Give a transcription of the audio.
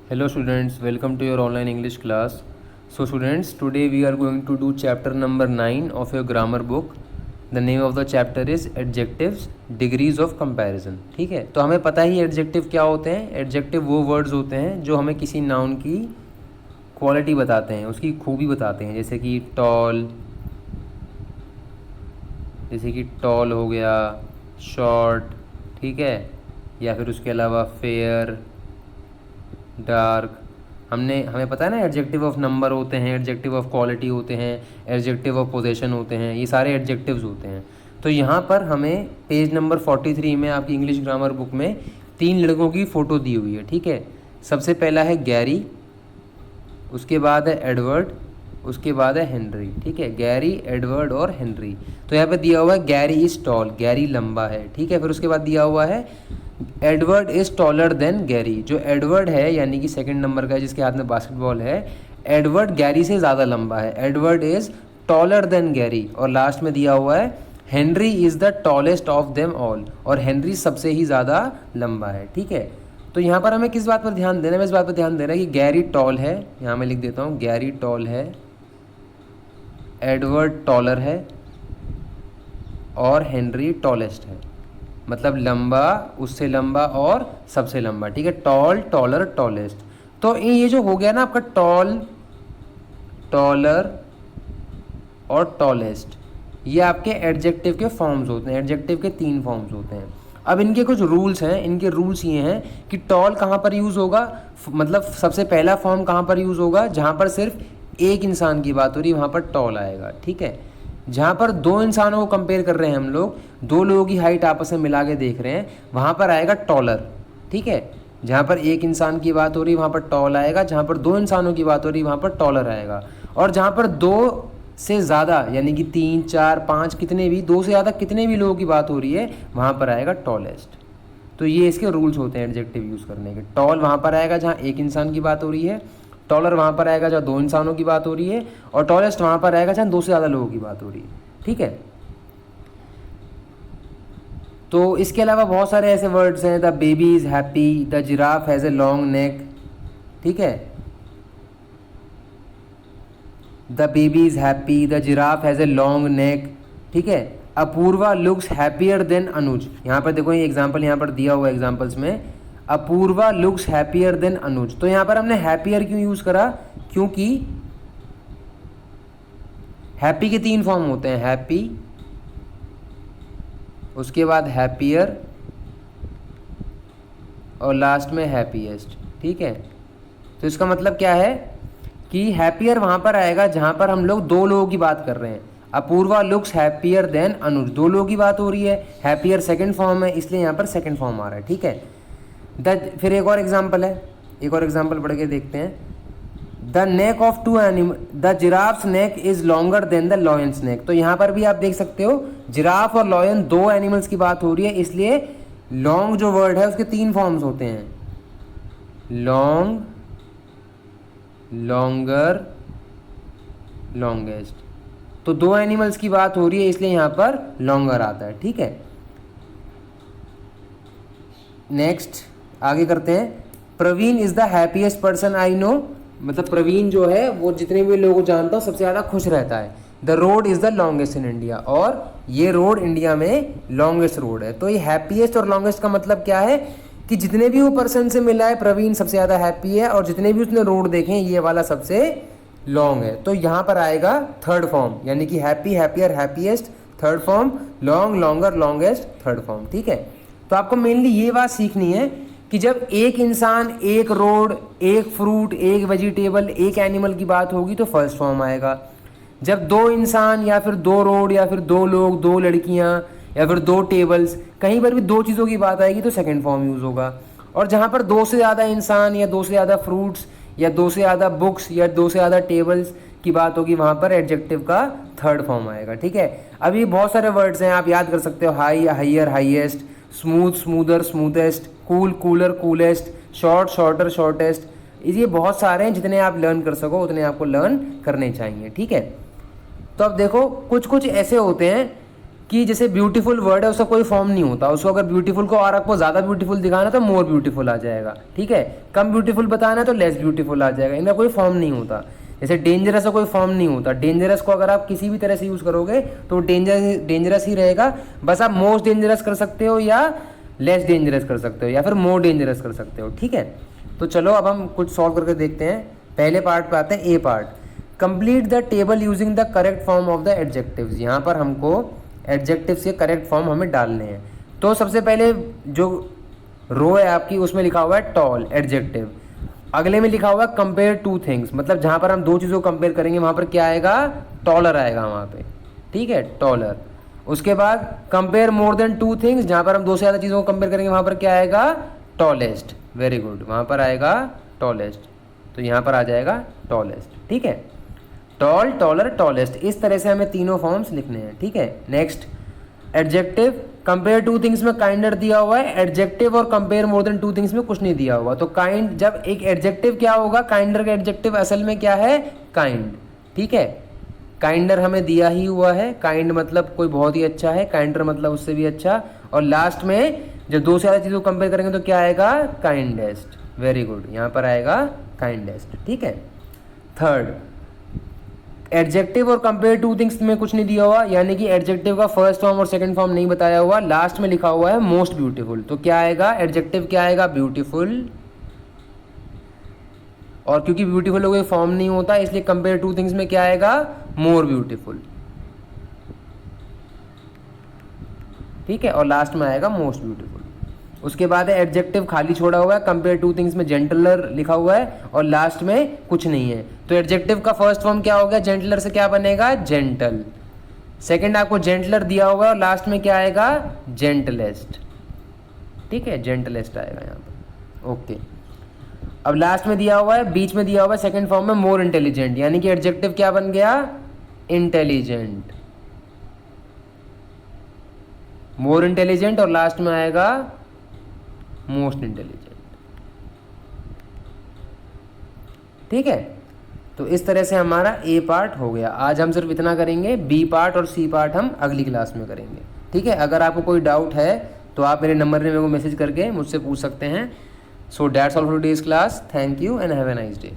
Hello students, welcome to your online English class. So students, today we are going to do chapter number 9 of your grammar book. The name of the chapter is Adjectives, Degrees of Comparison. ठीक है, तो हमें पता ही adjective क्या होते हैं. Adjective वो words होते हैं जो हमें किसी नाउन की क्वालिटी बताते हैं, उसकी खूबी बताते हैं. जैसे कि टॉल हो गया, शॉर्ट, ठीक है, या फिर उसके अलावा फेयर, डार्क. हमें पता है ना, एडजेक्टिव ऑफ नंबर होते हैं, एडजेक्टिव ऑफ क्वालिटी होते हैं, एडजेक्टिव ऑफ पोजीशन होते हैं, ये सारे एडजेक्टिव्स होते हैं. तो यहाँ पर हमें पेज नंबर 43 में आपकी इंग्लिश ग्रामर बुक में 3 लड़कों की फ़ोटो दी हुई है. ठीक है, सबसे पहला है गैरी, उसके बाद है एडवर्ड, उसके बाद है हेनरी. ठीक है, गैरी, एडवर्ड और हेनरी. तो यहाँ पे दिया हुआ है गैरी इज़ टॉल, गैरी लंबा है. ठीक है, फिर उसके बाद दिया हुआ है Edward is taller than Gary. जो एडवर्ड है यानी कि सेकंड नंबर का है, जिसके हाथ में बास्केटबॉल है, एडवर्ड गैरी से ज़्यादा लंबा है. Edward is taller than Gary. और लास्ट में दिया हुआ है Henry is the tallest of them all, और हेनरी सबसे ही ज़्यादा लंबा है. ठीक है, तो यहाँ पर हमें किस बात पर ध्यान देना है? इस बात पर ध्यान देना है कि गैरी टॉल है, यहाँ मैं लिख देता हूँ गैरी टॉल है, एडवर्ड टॉलर है और हेनरी टॉलेस्ट है. मतलब लंबा, उससे लंबा और सबसे लंबा. ठीक है, टॉल, टॉलर, टॉलेस्ट. तो ये जो हो गया ना आपका टॉल, टॉलर और टॉलेस्ट, ये आपके एडजेक्टिव के फॉर्म्स होते हैं. एडजेक्टिव के 3 फॉर्म्स होते हैं. अब इनके कुछ रूल्स हैं. इनके रूल्स ये हैं कि टॉल कहाँ पर यूज़ होगा, मतलब सबसे पहला फॉर्म कहाँ पर यूज़ होगा, जहाँ पर सिर्फ एक इंसान की बात हो रही है वहाँ पर टॉल आएगा. ठीक है, जहाँ पर 2 इंसानों को कंपेयर कर रहे हैं हम लोग, 2 लोगों की हाइट आपस में मिला के देख रहे हैं, वहाँ पर आएगा टॉलर. ठीक है, जहाँ पर एक इंसान की बात हो रही है वहाँ पर टॉल आएगा, जहाँ पर 2 इंसानों की बात हो रही है वहाँ पर टॉलर आएगा, और जहाँ पर 2 से ज़्यादा यानी कि 3, 4, 5 कितने भी, 2 से ज़्यादा कितने भी लोगों की बात हो रही है वहाँ पर आएगा टॉलेस्ट. तो ये इसके रूल्स होते हैं एडजेक्टिव यूज़ करने के. टॉल वहाँ पर आएगा जहाँ एक इंसान की बात हो रही है, टॉलर वहाँ पर आएगा जहाँ 2 इंसानों की बात हो रही है, और टॉलेस्ट वहाँ पर आएगा जहाँ 2 से ज़्यादा लोगों की बात हो रही है. ठीक है, तो इसके अलावा बहुत सारे ऐसे वर्ड्स हैं. The baby is happy, the giraffe has a long neck. ठीक है, the baby is happy, the giraffe has a long neck. ठीक है, अपूर्वा लुक्स हैप्पियर देन अनुज. यहाँ पर देखो, ये एग्जाम्पल यहाँ पर दिया हुआ है एग्जाम्पल्स में, अपूर्वा लुक्स हैप्पियर देन अनुज. तो यहाँ पर हमने हैप्पियर क्यों यूज़ करा? क्योंकि हैप्पी के 3 फॉर्म होते हैं, हैप्पी, उसके बाद हैप्पियर और लास्ट में हैप्पीएस्ट. ठीक है, तो इसका मतलब क्या है कि हैप्पियर वहाँ पर आएगा जहाँ पर हम लोग 2 लोगों की बात कर रहे हैं. अपूर्वा लुक्स हैप्पियर देन अनुज, 2 लोगों की बात हो रही है, हैप्पियर सेकंड फॉर्म है, इसलिए यहाँ पर सेकंड फॉर्म आ रहा है. ठीक है, फिर एक और एग्जाम्पल है, एक और एग्जाम्पल पढ़ के देखते हैं. The neck of 2 animal, the giraffe's neck is longer than the lion's neck. तो यहाँ पर भी आप देख सकते हो जिराफ और लॉयन 2 एनिमल्स की बात हो रही है, इसलिए लॉन्ग जो वर्ड है उसके 3 फॉर्म्स होते हैं, लॉन्ग, लॉन्गर, लॉन्गेस्ट. तो 2 एनिमल्स की बात हो रही है इसलिए यहाँ पर लॉन्गर आता है. ठीक है, नेक्स्ट आगे करते हैं. Praveen is the happiest person I know. मतलब प्रवीण जो है वो जितने भी लोगों को जानता हूँ सबसे ज़्यादा खुश रहता है. The road is the longest in India, और ये रोड इंडिया में लॉन्गेस्ट रोड है. तो ये हैप्पीएस्ट और लॉन्गेस्ट का मतलब क्या है कि जितने भी वो पर्सन से मिला है प्रवीण सबसे ज़्यादा हैप्पी है, और जितने भी उसने रोड देखे हैं ये वाला सबसे लॉन्ग है. तो यहाँ पर आएगा थर्ड फॉर्म, यानी कि happy, happier, happiest, third form, long, longer, longest, third form. ठीक है, तो आपको मेनली ये बात सीखनी है कि जब एक इंसान, एक रोड, एक फ्रूट, एक वेजिटेबल, एक एनिमल की बात होगी तो फर्स्ट फॉर्म आएगा. जब 2 इंसान या फिर 2 रोड या फिर 2 लोग, 2 लड़कियां या फिर 2 टेबल्स, कहीं पर भी 2 चीज़ों की बात आएगी तो सेकंड फॉर्म यूज़ होगा. और जहाँ पर 2 से ज़्यादा इंसान या 2 से ज़्यादा फ्रूट्स या 2 से ज़्यादा बुक्स या 2 से ज़्यादा टेबल्स की बात होगी वहाँ पर एडजेक्टिव का थर्ड फॉर्म आएगा. ठीक है, अभी बहुत सारे वर्ड्स हैं, आप याद कर सकते हो. High, higher, highest, smooth, smoother, smoothest, cool, cooler, coolest, short, shorter, shortest. ये बहुत सारे हैं, जितने आप लर्न कर सको उतने आपको लर्न करने चाहिए. ठीक है, तो अब देखो कुछ कुछ ऐसे होते हैं कि जैसे ब्यूटीफुल वर्ड है उसका कोई फॉर्म नहीं होता, उसको अगर ब्यूटीफुल को और आपको ज़्यादा ब्यूटीफुल दिखाना तो मोर ब्यूटीफुल आ जाएगा, ठीक है। कम ब्यूटीफुल बताना है तो लेस ब्यूटीफुल आ जाएगा, इनका कोई फॉर्म नहीं होता। जैसे डेंजरस का कोई फॉर्म नहीं होता, डेंजरस को अगर आप किसी भी तरह से यूज़ करोगे तो डेंजरस ही रहेगा, बस आप मोस्ट डेंजरस कर सकते हो या लेस डेंजरस कर सकते हो या फिर मोर डेंजरस कर सकते हो, ठीक है। तो चलो अब हम कुछ सॉल्व करके देखते हैं। पहले पार्ट पे आते हैं, A part. Complete the table using the correct form of the adjectives. यहाँ पर हमको एडजेक्टिव्स के करेक्ट फॉर्म हमें डालने हैं। तो सबसे पहले जो रो है आपकी उसमें लिखा हुआ है टॉल, एडजेक्टिव। अगले में लिखा हुआ है कंपेयर टू थिंग्स, मतलब जहाँ पर हम दो चीज़ों को कंपेयर करेंगे वहाँ पर क्या आएगा, टॉलर आएगा वहाँ पे, ठीक है, टॉलर। उसके बाद compare more than two things, जहाँ पर हम दो से ज़्यादा चीज़ों को कंपेयर करेंगे वहाँ पर क्या आएगा, टॉलेस्ट। वेरी गुड, वहाँ पर आएगा टॉलेस्ट, तो यहाँ पर आ जाएगा टॉलेस्ट, ठीक है। टॉल, टॉलर, टॉलेस्ट, इस तरह से हमें तीनों फॉर्म्स लिखने हैं, ठीक है। Next adjective, compare two things में काइंडर दिया हुआ है, एडजेक्टिव और compare more than two things में कुछ नहीं दिया हुआ। तो काइंड, जब एक एडजेक्टिव क्या होगा, काइंडर का एडजेक्टिव असल में क्या है, काइंड, ठीक है। काइंडर हमें दिया ही हुआ है, काइंड मतलब कोई बहुत ही अच्छा है, काइंडर मतलब उससे भी अच्छा, और लास्ट में जब दो से ज़्यादा चीज़ों को कंपेयर करेंगे तो क्या आएगा, काइंडेस्ट। वेरी गुड, यहाँ पर आएगा काइंडेस्ट, ठीक है। थर्ड, एडजेक्टिव और कंपेयर टू थिंग्स में कुछ नहीं दिया हुआ, यानी कि एडजेक्टिव का फर्स्ट फॉर्म और सेकंड फॉर्म नहीं बताया हुआ, लास्ट में लिखा हुआ है मोस्ट ब्यूटीफुल। तो क्या आएगा, एडजेक्टिव क्या आएगा, ब्यूटीफुल, और क्योंकि ब्यूटीफुल का कोई फॉर्म नहीं होता इसलिए कंपेयर टू थिंग्स में क्या आएगा, मोर ब्यूटीफुल, ठीक है, और लास्ट में आएगा मोस्ट ब्यूटीफुल। उसके बाद है एडजेक्टिव खाली छोड़ा हुआ है, कंपेयर टू थिंग्स में जेंटलर लिखा हुआ है और लास्ट में कुछ नहीं है। तो एडजेक्टिव का फर्स्ट फॉर्म क्या हो गया, जेंटलर से क्या बनेगा, जेंटल। सेकंड आपको जेंटलर दिया होगा और लास्ट में क्या आएगा, जेंटलेस्ट, ठीक है, जेंटलेस्ट आएगा यहाँ पर, ओके। अब लास्ट में दिया हुआ है, बीच में दिया हुआ है सेकंड फॉर्म में मोर इंटेलिजेंट, यानी कि एडजेक्टिव क्या बन गया, इंटेलिजेंट, मोर इंटेलिजेंट, और लास्ट में आएगा मोस्ट इंटेलिजेंट, ठीक है। तो इस तरह से हमारा ए पार्ट हो गया। आज हम सिर्फ इतना करेंगे, बी पार्ट और सी पार्ट हम अगली क्लास में करेंगे, ठीक है। अगर आपको कोई डाउट है तो आप मेरे नंबर में मेरे को मैसेज करके मुझसे पूछ सकते हैं। So that's all for today's class, thank you and have a nice day.